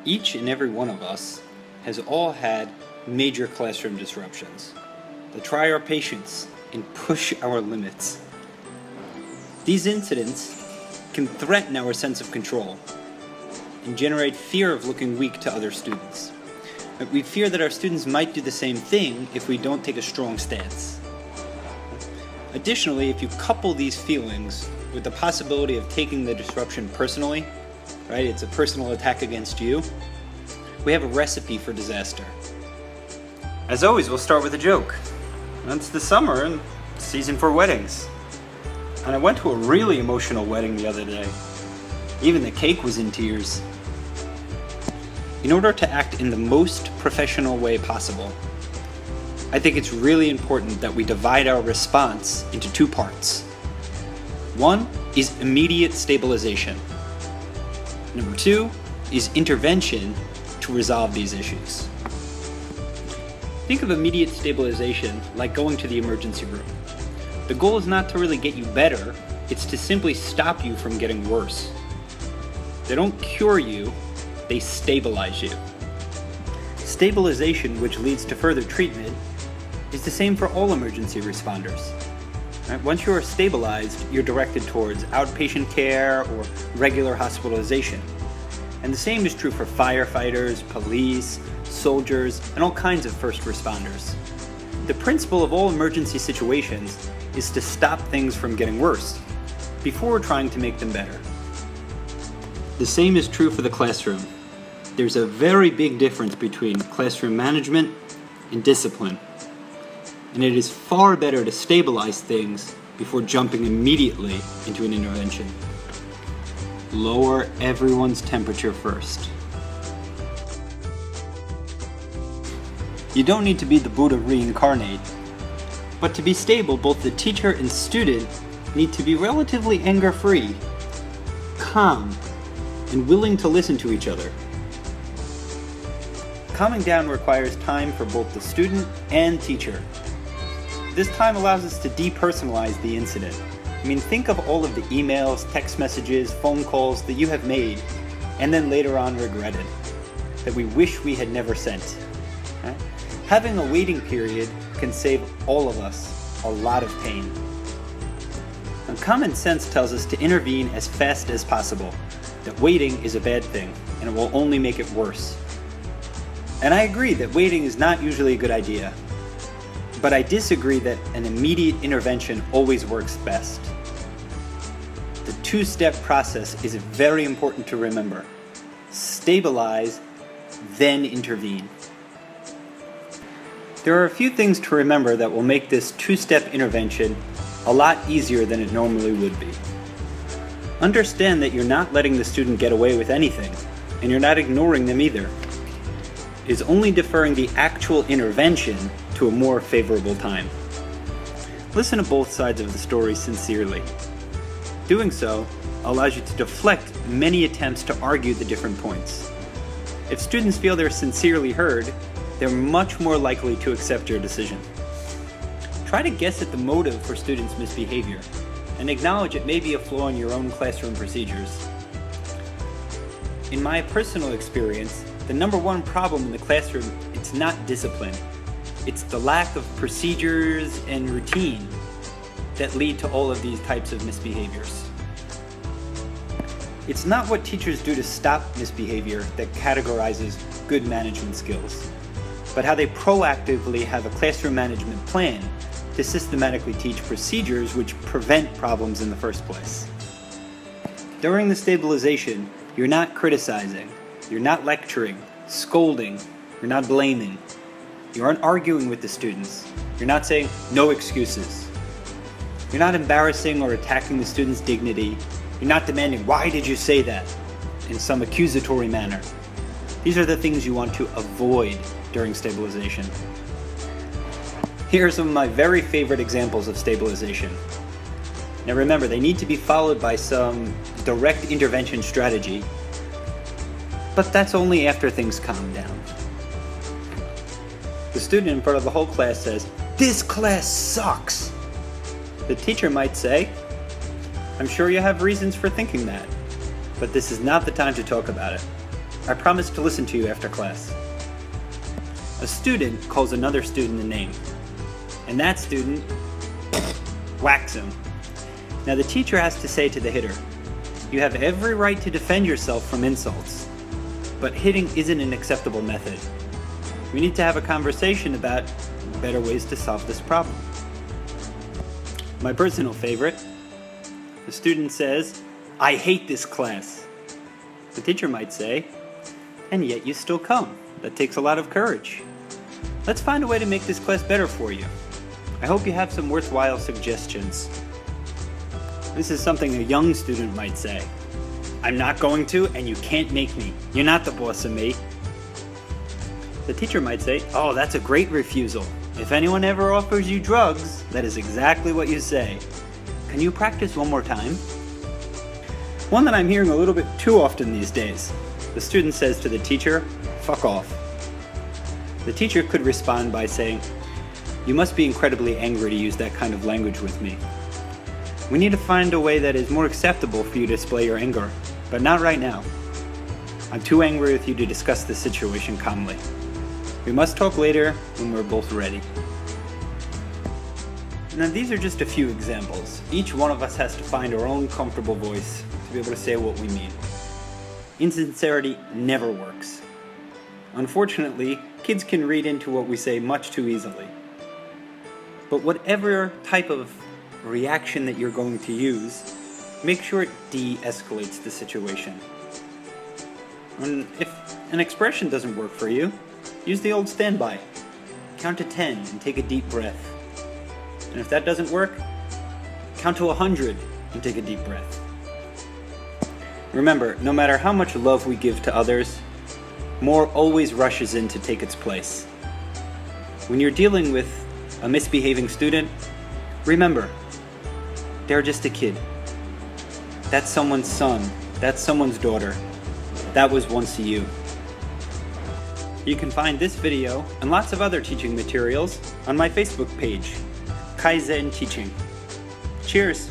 Each and every one of us has all had major classroom disruptions that try our patience and push our limits. These incidents can threaten our sense of control and generate fear of looking weak to other students. We fear that our students might do the same thing if we don't take a strong stance. Additionally, if you couple these feelings with the possibility of taking the disruption personally, right, it's a personal attack against you, we have a recipe for disaster. As always, we'll start with a joke. It's the summer and season for weddings. And I went to a really emotional wedding the other day. Even the cake was in tears. In order to act in the most professional way possible, I think it's really important that we divide our response into two parts. One is immediate stabilization. Number two is intervention to resolve these issues. Think of immediate stabilization like going to the emergency room. The goal is not to really get you better, it's to simply stop you from getting worse. They don't cure you, they stabilize you. Stabilization, which leads to further treatment, is the same for all emergency responders. Right? Once you are stabilized, you're directed towards outpatient care or regular hospitalization. And the same is true for firefighters, police, soldiers, and all kinds of first responders. The principle of all emergency situations is to stop things from getting worse before trying to make them better. The same is true for the classroom. There's a very big difference between classroom management and discipline. And it is far better to stabilize things before jumping immediately into an intervention. Lower everyone's temperature first. You don't need to be the Buddha reincarnate, but to be stable, both the teacher and student need to be relatively anger-free, calm, and willing to listen to each other. Calming down requires time for both the student and teacher. This time allows us to depersonalize the incident. Think of all of the emails, text messages, phone calls that you have made and then later on regretted, that we wish we had never sent. Right? Having a waiting period can save all of us a lot of pain. And common sense tells us to intervene as fast as possible, that waiting is a bad thing and it will only make it worse. And I agree that waiting is not usually a good idea. But I disagree that an immediate intervention always works best. The two-step process is very important to remember. Stabilize, then intervene. There are a few things to remember that will make this two-step intervention a lot easier than it normally would be. Understand that you're not letting the student get away with anything, and you're not ignoring them either. It is only deferring the actual intervention to a more favorable time. Listen to both sides of the story sincerely. Doing so allows you to deflect many attempts to argue the different points. If students feel they're sincerely heard, they're much more likely to accept your decision. Try to guess at the motive for students' misbehavior and acknowledge it may be a flaw in your own classroom procedures. In my personal experience, the number one problem in the classroom, it's not discipline. It's the lack of procedures and routine that lead to all of these types of misbehaviors. It's not what teachers do to stop misbehavior that categorizes good management skills, but how they proactively have a classroom management plan to systematically teach procedures which prevent problems in the first place. During the stabilization, you're not criticizing, you're not lecturing, scolding, you're not blaming. You aren't arguing with the students. You're not saying no excuses. You're not embarrassing or attacking the student's dignity. You're not demanding, why did you say that, in some accusatory manner. These are the things you want to avoid during stabilization. Here are some of my very favorite examples of stabilization. Now remember, they need to be followed by some direct intervention strategy, but that's only after things calm down. The student in front of the whole class says, "This class sucks." The teacher might say, "I'm sure you have reasons for thinking that, but this is not the time to talk about it. I promise to listen to you after class. A student calls another student a name, and that student whacks him. Now the teacher has to say to the hitter, "You have every right to defend yourself from insults, but hitting isn't an acceptable method. We need to have a conversation about better ways to solve this problem." My personal favorite, the student says, "I hate this class." The teacher might say, "And yet you still come. That takes a lot of courage. Let's find a way to make this class better for you. I hope you have some worthwhile suggestions." This is something a young student might say. "I'm not going to, and you can't make me. You're not the boss of me." The teacher might say, "Oh, that's a great refusal. If anyone ever offers you drugs, that is exactly what you say. Can you practice one more time?" One that I'm hearing a little bit too often these days. The student says to the teacher, "Fuck off." The teacher could respond by saying, "You must be incredibly angry to use that kind of language with me. We need to find a way that is more acceptable for you to display your anger, but not right now. I'm too angry with you to discuss this situation calmly. We must talk later when we're both ready." Now these are just a few examples. Each one of us has to find our own comfortable voice to be able to say what we mean. Insincerity never works. Unfortunately, kids can read into what we say much too easily. But whatever type of reaction that you're going to use, make sure it de-escalates the situation. And if an expression doesn't work for you, use the old standby. Count to 10 and take a deep breath. And if that doesn't work, count to 100 and take a deep breath. Remember, no matter how much love we give to others, more always rushes in to take its place. When you're dealing with a misbehaving student, remember, they're just a kid. That's someone's son. That's someone's daughter. That was once you. You can find this video and lots of other teaching materials on my Facebook page, Kaizen Teaching. Cheers!